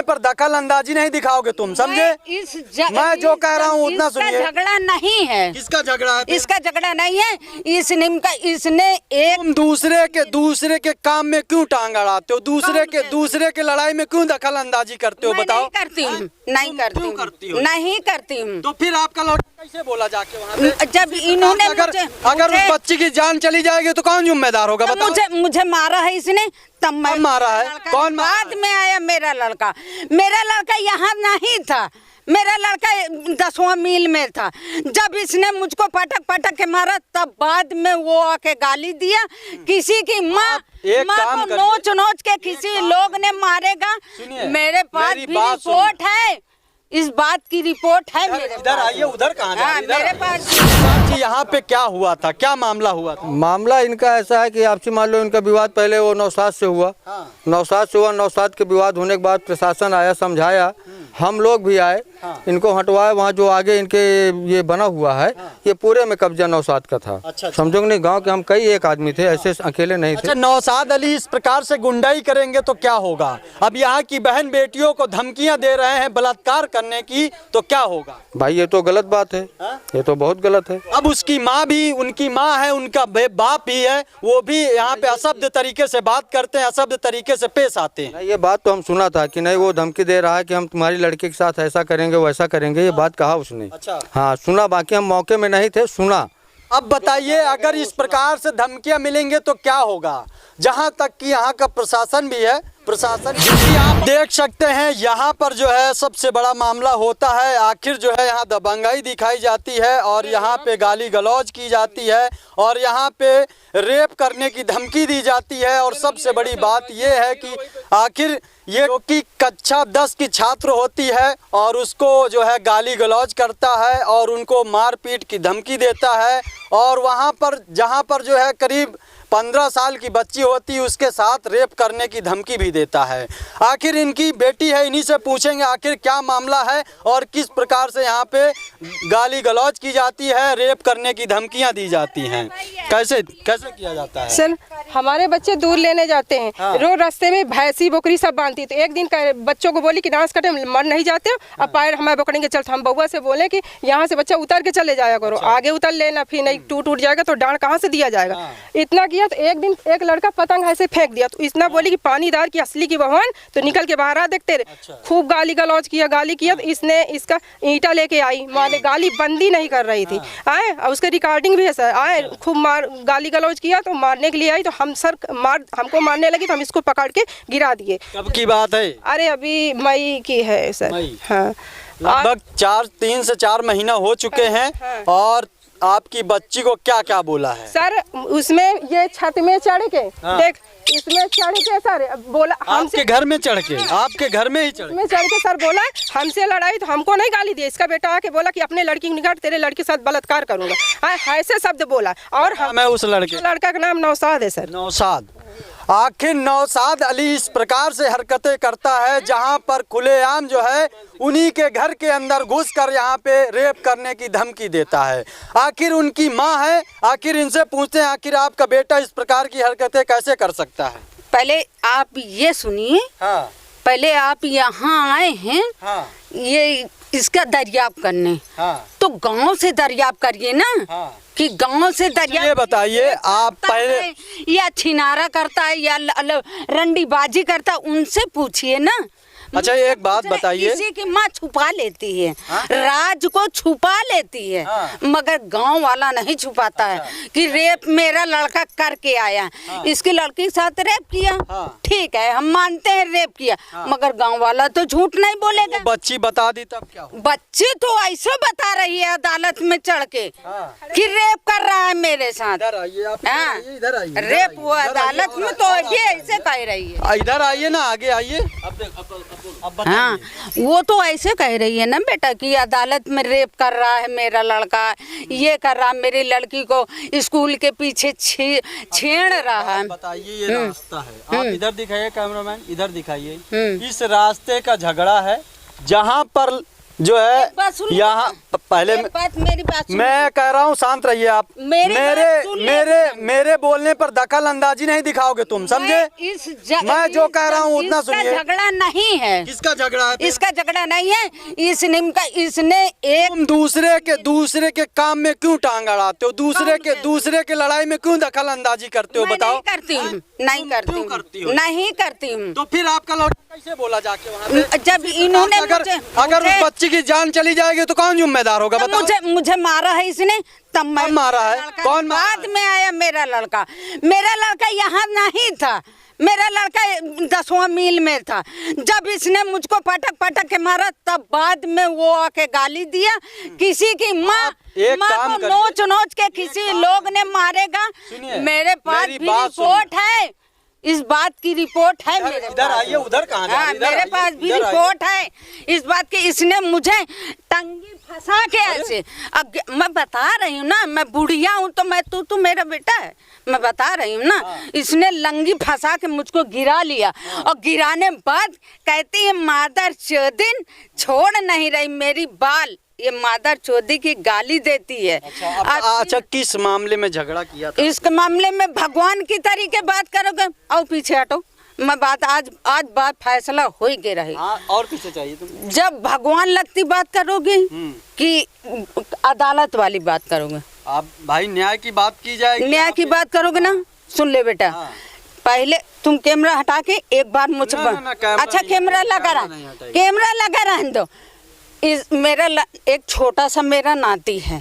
पर दखल अंदाजी नहीं दिखाओगे तुम, समझे? मैं जो कह रहा हूँ उतना सुनिए। झगड़ा नहीं है। किसका झगड़ा है? इसका झगड़ा नहीं है। इसने एक तुम दूसरे के काम में क्यों टांग अड़ाते हो? दूसरे के लड़ाई में क्यों दखल अंदाजी करते हो? बताओ। नहीं करती हूँ। नहीं करती हूँ। तो फिर आपका लड़का कैसे बोला जाके वहाँ पे? जब इन्होंने अगर उस बच्ची की जान चली जाएगी तो कौन जिम्मेदार होगा? बताओ। मुझे मारा है इसने, तब मैं मारा है? कौन बाद में आया? मेरा लड़का यहाँ नहीं था। मेरा लड़का 10वां मील में था। जब इसने मुझको पटक के मारा, तब बाद में वो आके गाली दिया। किसी की माँ को नोच के किसी लोग ने मारेगा। मेरे पास भी रिपोर्ट है, इस बात की रिपोर्ट है मेरे पास। इधर आइए। उधर कहाँ जा रही? मेरे पास। यहाँ पे क्या हुआ था? क्या मामला हुआ था? मामला इनका ऐसा है कि आपसी मान लो इनका विवाद पहले वो नौसाद से हुआ। नौसाद के विवाद होने के बाद प्रशासन आया, समझाया, हम लोग भी आए, इनको हटवाए। वहाँ जो आगे इनके ये बना हुआ है, ये पूरे में कब्जा नौसाद का था। समझो नहीं, गांव के हम कई एक आदमी थे, ऐसे अकेले नहीं थे। नौसाद अली इस प्रकार से गुंडाई करेंगे तो क्या होगा? अब यहाँ की बहन बेटियों को धमकियां दे रहे हैं बलात्कार करने की, तो क्या होगा? भाई ये तो गलत बात है। ये तो बहुत गलत है। अब उसकी माँ भी, उनकी माँ है, उनका बाप ही है, वो भी यहाँ पे अशब्द तरीके से बात करते हैं, अशब्द तरीके से पेश आते हैं। ये बात तो हम सुना था कि नहीं, वो धमकी दे रहा है कि हम तुम्हारी लड़की के साथ ऐसा करेंगे वैसा करेंगे, ये बात कहा उसने। अच्छा। हाँ सुना, बाकी हम मौके में नहीं थे, सुना। अब बताइए, अगर इस प्रकार से धमकियां मिलेंगे तो क्या होगा? जहां तक कि यहाँ का प्रशासन भी है, क्योंकि आप देख सकते हैं यहाँ पर जो है सबसे बड़ा मामला होता है। आखिर जो है यहाँ दबंगाई दिखाई जाती है और यहाँ पे गाली गलौज की जाती है और यहाँ पे रेप करने की धमकी दी जाती है। और सबसे बड़ी बात ये है कि आखिर ये कि कक्षा 10 की छात्र होती है और उसको जो है गाली गलौज करता है और उनको मारपीट की धमकी देता है। और वहाँ पर जहाँ पर जो है करीब 15 साल की बच्ची होती है, उसके साथ रेप करने की धमकी भी देता है। आखिर इनकी बेटी है, इन्हीं से पूछेंगे आखिर क्या मामला है और किस प्रकार से यहाँ पे गाली गलौज की जाती है, रेप करने की धमकियाँ दी जाती हैं, कैसे किया जाता है? सर हमारे बच्चे दूर लेने जाते हैं। हाँ। रोज रास्ते में भैंसी बकरी सब बांधती, तो एक दिन बच्चों को बोली कि डांस करते मर नहीं जाते हो। अब पैर हमारे पकड़ेंगे, चल हम बउआ से बोले कि यहाँ से बच्चा उतर के चले जाया करो। आगे उतर लेना, फिर नहीं टूट जाएगा तो डांड कहाँ से दिया जाएगा। इतना किया तो एक दिन एक लड़का पतंग ऐसे फेंक दिया, तो इतना बोली कि पानीदार की असली की बहन, तो निकल के बाहर आ देखते रहे। खूब गाली गलौज किया तो इसने इसका ईंटा लेके आई, मारे गाली बंदी नहीं कर रही थी। आए और उसके रिकॉर्डिंग भी है सर। आए खूब गाली गलौज किया तो मारने के लिए आई, तो हमको मारने लगी तो हम इसको पकड़ के गिरा दिए। कब की बात है? अरे अभी मई की है सर। हाँ, लगभग 3 से 4 महीना हो चुके हैं। और आपकी बच्ची को क्या क्या बोला है? सर उसमें ये छत में चढ़ के देख, इसमें चढ़ के सर बोला हमसे। आपके घर में चढ़ के? आपके घर में ही चढ़ के सर बोला हमसे लड़ाई, तो हमको नहीं गाली दिया। इसका बेटा आके बोला कि अपने लड़की को निकाल, तेरे लड़की के साथ बलात्कार करूंगा, ऐसे शब्द बोला। और मैं उस लड़का का नाम नौसाद है सर। नौसाद। आखिर नौसाद अली इस प्रकार से हरकतें करता है जहां पर खुलेआम जो है उन्हीं के घर के अंदर घुसकर यहाँ पे रेप करने की धमकी देता है। आखिर उनकी माँ है, आखिर इनसे पूछते हैं आखिर आपका बेटा इस प्रकार की हरकतें कैसे कर सकता है? पहले आप ये सुनिए। हाँ। पहले आप यहाँ आए हैं। हाँ। ये इसका दरियाफ्त करने। हाँ। तो गांव से दरियाफ्त करिए ना। हाँ। कि गांव से दरियाफ्त। ये बताइए आप पहले या छिनारा करता है या रंडीबाजी करता है, उनसे पूछिए ना। अच्छा एक बात बताइए, किसी की माँ छुपा लेती है, राज को छुपा लेती है, मगर गांव वाला नहीं छुपाता है कि रेप मेरा लड़का करके आया, इसकी लड़की के साथ रेप किया। ठीक है, हम मानते हैं रेप किया, मगर गांव वाला तो झूठ नहीं बोलेगा। बच्ची बता दी तब क्या हुआ? बच्ची तो ऐसे बता रही है अदालत में चढ़ के कि रेप कर रहा है मेरे साथ। इधर आइए, रेप हुआ अदालत में, तो ये ऐसे कह रही है। इधर आइए ना, आगे आइए। हाँ, वो तो ऐसे कह रही है ना बेटा कि अदालत में रेप कर रहा है मेरा लड़का, ये कर रहा, मेरी लड़की को स्कूल के पीछे छेड़ रहा है। बताइए ये रास्ता है, आप इधर दिखाइए कैमरामैन, इधर दिखाइए। इस रास्ते का झगड़ा है जहाँ पर जो एक बात है सुन लो यहाँ ना। पहले एक बात मेरी बात सुन मैं कह रहा हूँ शांत रहिए आप। मेरी मेरे बात सुन ले। मेरे बोलने पर दखल अंदाजी नहीं दिखाओगे तुम, समझे? मैं जो कह रहा हूँ उतना सुनिए। इसका झगड़ा नहीं है, किसका झगड़ा है? इसका झगड़ा नहीं है। इसने एक तुम दूसरे के काम में क्यों टांग अड़ाते हो? दूसरे के लड़ाई में क्यों दखल अंदाजी करते हो? मैं बताओ। नहीं करती हूँ, नहीं करती क्यों हूँ, करती हो? नहीं करती हूँ। तो फिर आपका लड़का कैसे बोला जाके वहाँ पे? जब इन्होंने अगर उस बच्ची की जान चली जाएगी तो कौन जिम्मेदार होगा? बताओ। मुझे मारा है इसने, तब मैं मारा है? कौन मारा है? बाद में आया मेरा लड़का यहाँ नहीं था। मेरा लड़का 10वां मील में था। जब इसने मुझको पटक के मारा, तब बाद में वो आके गाली दिया। किसी की माँ एक माँ काम को करिए। नोच के किसी लोग ने मारेगा। सुनिए, मेरे पास मेरी भी बात रिपोर्ट है, इस बात की रिपोर्ट है मेरे इधर पास। आइए, उधर कहाँ जा रही? हाँ, इधर मेरे आइए, पास भी इधर आइए। रिपोर्ट है इस बात की। इसने मुझे टंगी फंसा के ऐसे, अब मैं बता रही हूँ ना, मैं बुढ़िया हूँ तो मैं तू मेरा बेटा है, मैं बता रही हूँ ना। इसने लंगी फंसा के मुझको गिरा लिया और गिराने बाद कहती है मादर चोदिन, छोड़ नहीं रही मेरी बाल। ये मादर चोदी की गाली देती है। अच्छा, किस मामले में झगड़ा किया था? इस मामले में भगवान की तरीके बात करोगे, आओ पीछे हटो। मैं बात आज बात फैसला हो ही के रहे। हाँ, और किसे चाहिए तुम? जब भगवान लगती बात करोगे कि अदालत वाली बात करोगे? आप भाई न्याय की बात की जाएगी। न्याय की बात करोगे ना, सुन ले बेटा। हाँ। पहले तुम कैमरा हटा के एक बार मुझ ना, पर ना, कैमरा अच्छा नहीं कैमरा हटाएगा, लगा कैमरा नहीं रहा, हटाएगा। कैमरा लगा रहने दो। एक छोटा सा मेरा नाती है,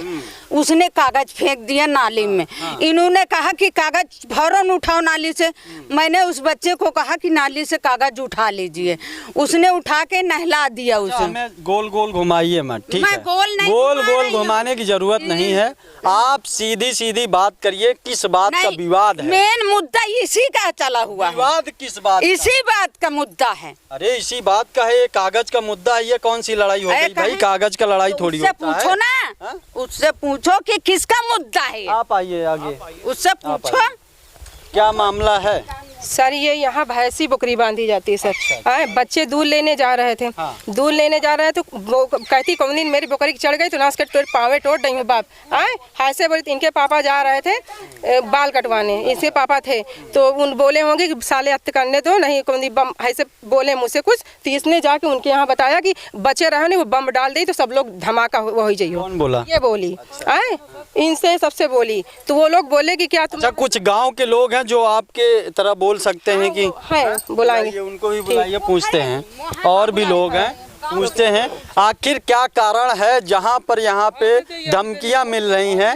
उसने कागज फेंक दिया नाली में। इन्होंने कहा कि कागज फौरन उठाओ नाली से। मैंने उस बच्चे को कहा कि नाली से कागज उठा लीजिए, उसने उठा के नहला दिया उसे। हमें गोल गोल घुमाइए मत, ठीक मैं है? गोल नहीं गोल घुमा गोल रही हूँ। घुमाने की जरूरत नहीं है। आप सीधी बात करिए, किस बात का नहीं, विवाद है? मेन मुद्दा इसी का चला हुआ है। विवाद किस बात का? इसी बात का मुद्दा है। अरे इसी बात का है, ये कागज का मुद्दा है। ये कौन सी लड़ाई हो गई भाई? कागज का लड़ाई थोड़ी उससे होता है। पूछो ना, हाँ? उससे पूछो कि किसका मुद्दा है ये। आप आइए आगे, उससे पूछो। क्या मामला है? सर ये यहाँ भैंसी बकरी बांधी जाती है सर। आए बच्चे दूध लेने जा रहे थे, हाँ। दूध लेने जा रहे हैं तो वो कहती कौन दिन मेरी बकरी चढ़ गई तो नाश कर तोड़ पावे तोड़ रही हूँ बाप। आए ऐसे बोले, इनके पापा जा रहे थे बाल कटवाने, इसके पापा थे तो उन बोले होंगे कि साले हत्या करने दो, नहीं कौन दी बम ऐसे बोले मुझसे कुछ। तो इसने जाके उनके यहाँ बताया कि बच्चे रहे नहीं, वो बम डाल दी तो सब लोग धमाका हो ही जाइए। कौन बोला? ये बोली। आए इनसे सबसे बोली तो वो लोग बोले कि क्या तुम अच्छा, कुछ गांव के लोग हैं जो आपके तरह बोल सकते हैं कि है बुलाएंगे। बुलाइए, उनको भी बुलाइए, पूछते हैं। और भी लोग हैं, पूछते हैं आखिर क्या कारण है जहां पर यहाँ पे धमकियां मिल रही हैं।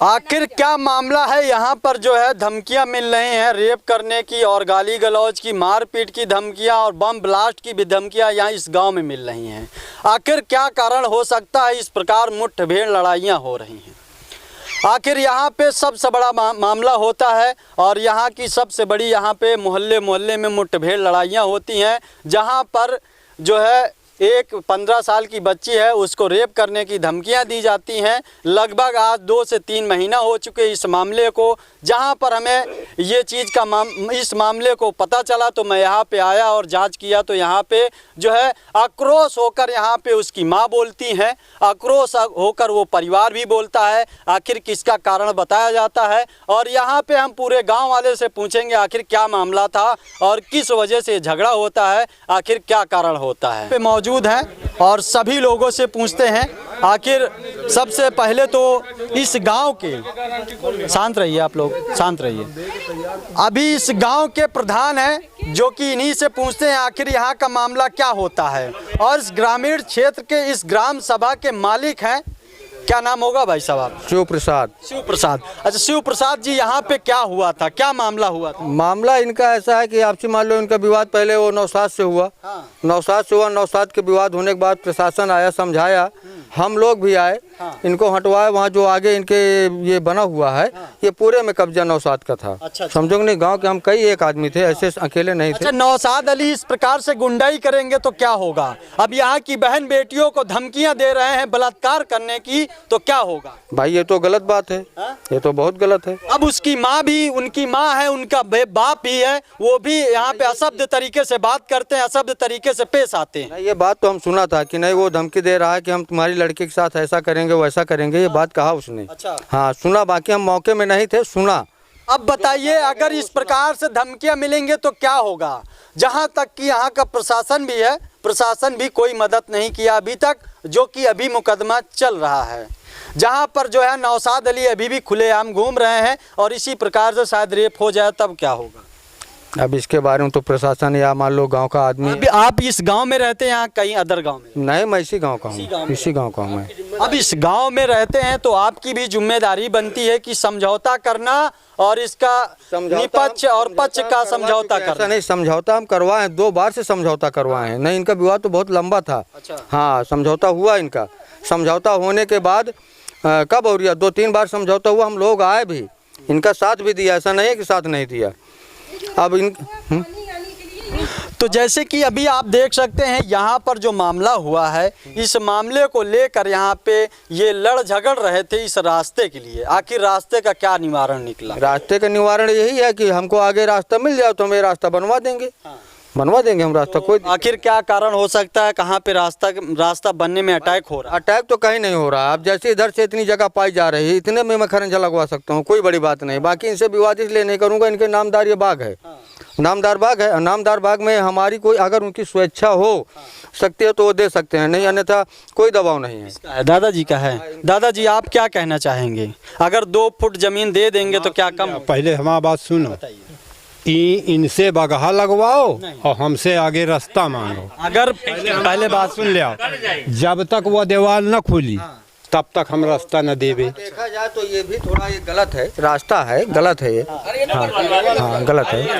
आखिर क्या मामला है यहाँ पर जो है धमकियां मिल रही हैं, रेप करने की और गाली गलौज की, मारपीट की धमकियां और बम ब्लास्ट की भी धमकियां यहाँ इस गांव में मिल रही हैं। आखिर क्या कारण हो सकता है इस प्रकार मुठभेड़ लड़ाइयाँ हो रही हैं? आखिर यहाँ पे सबसे बड़ा मामला होता है और यहाँ की सबसे बड़ी यहाँ पे मोहल्ले में मुठभेड़ लड़ाइयाँ होती हैं, जहाँ पर जो है एक 15 साल की बच्ची है, उसको रेप करने की धमकियां दी जाती हैं। लगभग आज 2 से 3 महीना हो चुके इस मामले को। जहां पर हमें ये चीज़ का इस मामले को पता चला तो मैं यहाँ पे आया और जांच किया तो यहाँ पे जो है आक्रोश होकर यहाँ पे उसकी माँ बोलती हैं, आक्रोश होकर वो परिवार भी बोलता है। आखिर किसका कारण बताया जाता है और यहाँ पे हम पूरे गाँव वाले से पूछेंगे आखिर क्या मामला था और किस वजह से झगड़ा होता है, आखिर क्या कारण होता है। मौजूद हैं और सभी लोगों से पूछते हैं। आखिर सबसे पहले तो इस गांव के, शांत रहिए आप लोग, शांत रहिए। अभी इस गांव के प्रधान हैं जो कि इन्हीं से पूछते हैं आखिर यहाँ का मामला क्या होता है। और इस ग्रामीण क्षेत्र के इस ग्राम सभा के मालिक हैं, क्या नाम होगा भाई साहब आप? शिव प्रसाद। शिव प्रसाद। अच्छा शिव प्रसाद जी, यहाँ पे क्या हुआ था, क्या मामला हुआ था? मामला इनका ऐसा है कि आपसी मान लो इनका विवाद पहले वो नौसाद से हुआ। हाँ। नौसाद से हुआ, नौसाद के विवाद होने के बाद प्रशासन आया, समझाया। हम लोग भी आए, इनको हटवाए, वहाँ जो आगे इनके ये बना हुआ है, ये पूरे में कब्जा नौशाद का था। अच्छा। समझो कि नहीं, गांव के हम कई एक आदमी थे, ऐसे अकेले नहीं थे। अच्छा, नौशाद अली इस प्रकार से गुंडाई करेंगे तो क्या होगा? अब यहाँ की बहन बेटियों को धमकियां दे रहे हैं बलात्कार करने की, तो क्या होगा? भाई ये तो गलत बात है, ये तो बहुत गलत है। अब उसकी माँ भी, उनकी माँ है, उनका बाप भी है, वो भी यहाँ पे अशब्द तरीके से बात करते हैं, अशब्द तरीके से पेश आते हैं। नहीं, ये बात तो हम सुना था कि नहीं, वो धमकी दे रहा है कि हम तुम्हारी लड़की के साथ ऐसा करेंगे वैसा करेंगे, ये बात कहा उसने। अच्छा। हाँ सुना, बाकी हम मौके में नहीं थे, सुना। अब बताइए, अगर इस प्रकार से धमकियां मिलेंगे तो क्या होगा? जहां तक कि यहाँ का प्रशासन भी है, प्रशासन भी कोई मदद नहीं किया अभी तक, जो कि अभी मुकदमा चल रहा है, जहां पर जो है नौशाद अली अभी भी खुलेआम घूम रहे हैं, और इसी प्रकार से शायद रेप हो जाए तब क्या होगा? अब इसके बारे में तो प्रशासन या मान लो गांव का आदमी। अभी आप इस गांव में रहते हैं या कहीं अदर गांव में? नहीं, मैं इसी गांव का हूँ, इसी गांव का हूँ मैं। अब इस गांव में रहते हैं तो आपकी भी जिम्मेदारी बनती है कि समझौता करना और इसका निपक्ष और पक्ष का समझौता ऐसा करना। नहीं, समझौता हम करवाए हैं, 2 बार से समझौता करवाए हैं। नहीं, इनका विवाद तो बहुत लंबा था। अच्छा। हाँ, समझौता हुआ इनका, समझौता होने के बाद कब हो रहा, 2-3 बार समझौता हुआ, हम लोग आए भी, इनका साथ भी दिया, ऐसा नहीं है कि साथ नहीं दिया। अब इन तो जैसे कि अभी आप देख सकते हैं यहाँ पर जो मामला हुआ है, इस मामले को लेकर यहाँ पे ये लड़ झगड़ रहे थे इस रास्ते के लिए। आखिर रास्ते का क्या निवारण निकला? रास्ते का निवारण यही है कि हमको आगे रास्ता मिल जाए तो हम ये रास्ता बनवा देंगे, बनवा देंगे हम रास्ता। कोई आखिर क्या कारण हो सकता है? कहाँ पे रास्ता बनने में अटैक हो रहा है? अटैक तो कहीं नहीं हो रहा। अब जैसे इधर से इतनी जगह पाई जा रही है, इतने में मैं खरंजा लगवा सकता हूँ, कोई बड़ी बात नहीं। बाकी इनसे विवाद इसलिए नहीं करूँगा, इनके नामदार ये बाग है, नामदार बाग है। नामदार बाग में हमारी कोई अगर उनकी स्वेच्छा हो सकती है तो वो दे सकते हैं, नहीं अन्यथा कोई दबाव नहीं है। दादाजी का है। दादाजी आप क्या कहना चाहेंगे? अगर 2 फुट जमीन दे देंगे तो क्या कम? पहले हमारी बात सुनो, इनसे बगहा लगवाओ और हमसे आगे रास्ता मांगो। अगर पहले बात सुन लिया, जब तक वो दीवार न खुली तब तक हम रास्ता न देवे। देखा जाए तो ये भी थोड़ा ये गलत है, रास्ता है गलत है ये। हाँ गलत है।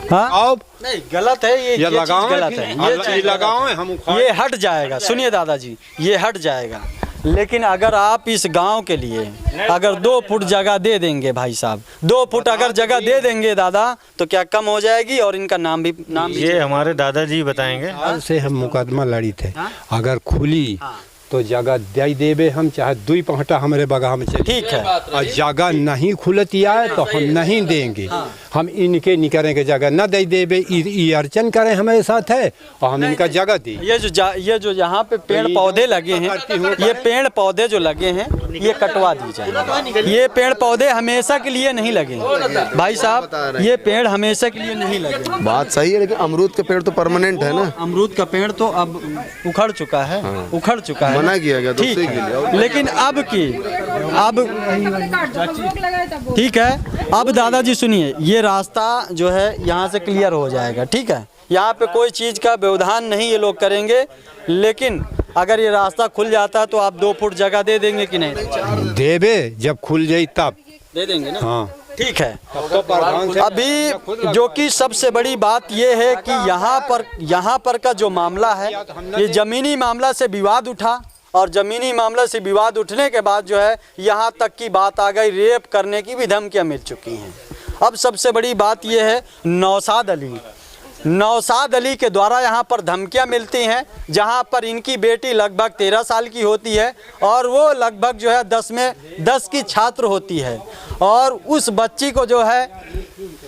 हाँ नहीं गलत है ये लगाओ, गलत है ये चीज लगाओ, हम ये हट जाएगा। सुनिए दादाजी, ये हट जाएगा, लेकिन अगर आप इस गांव के लिए अगर 2 फुट जगह दे देंगे भाई साहब, 2 फुट अगर जगह दे देंगे दादा, तो क्या कम हो जाएगी? और इनका नाम भी ये हमारे दादाजी बताएंगे। से हम मुकदमा लड़ी थे, अगर खुली तो जगह दे देवे हम, चाहे 2 पहटा हमारे बगहा में चले। ठीक है। और जगह नहीं खुलती है तो हम नहीं देंगे। हम इनके नहीं करेंगे, जगह न दे देवे, ये अर्चन करें हमारे साथ है और हम इनका जगह दें। ये जो यहाँ पे पेड़ पौधे लगे हैं, ये पेड़ पौधे जो लगे हैं ये कटवा दी जाए। ये पेड़ पौधे हमेशा के लिए नहीं लगे भाई साहब, ये पेड़ हमेशा के लिए नहीं लगे। बात सही है, लेकिन अमरूद के पेड़ तो परमानेंट है ना। अमरूद का पेड़ तो अब उखड़ चुका है, उखड़ चुका है, मना किया गया तो ठीक सही किया। है। लेकिन अब ठीक है, अब दादाजी सुनिए, ये रास्ता जो है यहाँ से क्लियर हो जाएगा, ठीक है। यहाँ पे कोई चीज़ का व्यवधान नहीं ये लोग करेंगे, लेकिन अगर ये रास्ता खुल जाता है तो आप 2 फुट जगह दे देंगे कि नहीं? देवे, जब खुल जाए तब दे देंगे ना। हाँ ठीक है। अभी जो कि सबसे बड़ी बात ये है कि यहाँ पर का जो मामला है, ये जमीनी मामला से विवाद उठा, और ज़मीनी मामले से विवाद उठने के बाद जो है यहाँ तक की बात आ गई, रेप करने की भी धमकियाँ मिल चुकी हैं। अब सबसे बड़ी बात यह है, नौशाद अली के द्वारा यहाँ पर धमकियाँ मिलती हैं, जहाँ पर इनकी बेटी लगभग 13 साल की होती है और वो लगभग जो है 10 की छात्र होती है, और उस बच्ची को जो है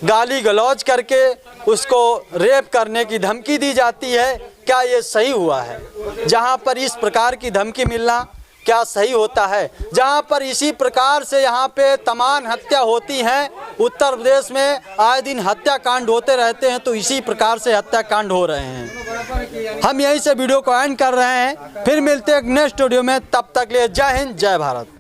गाली गलौज करके उसको रेप करने की धमकी दी जाती है। क्या ये सही हुआ है? जहाँ पर इस प्रकार की धमकी मिलना क्या सही होता है? जहाँ पर इसी प्रकार से यहाँ पे तमाम हत्या होती हैं, उत्तर प्रदेश में आए दिन हत्याकांड होते रहते हैं, तो इसी प्रकार से हत्याकांड हो रहे हैं। हम यहीं से वीडियो को एंड कर रहे हैं, फिर मिलते हैं नेक्स्ट वीडियो में, तब तक लिए जय हिंद जय भारत।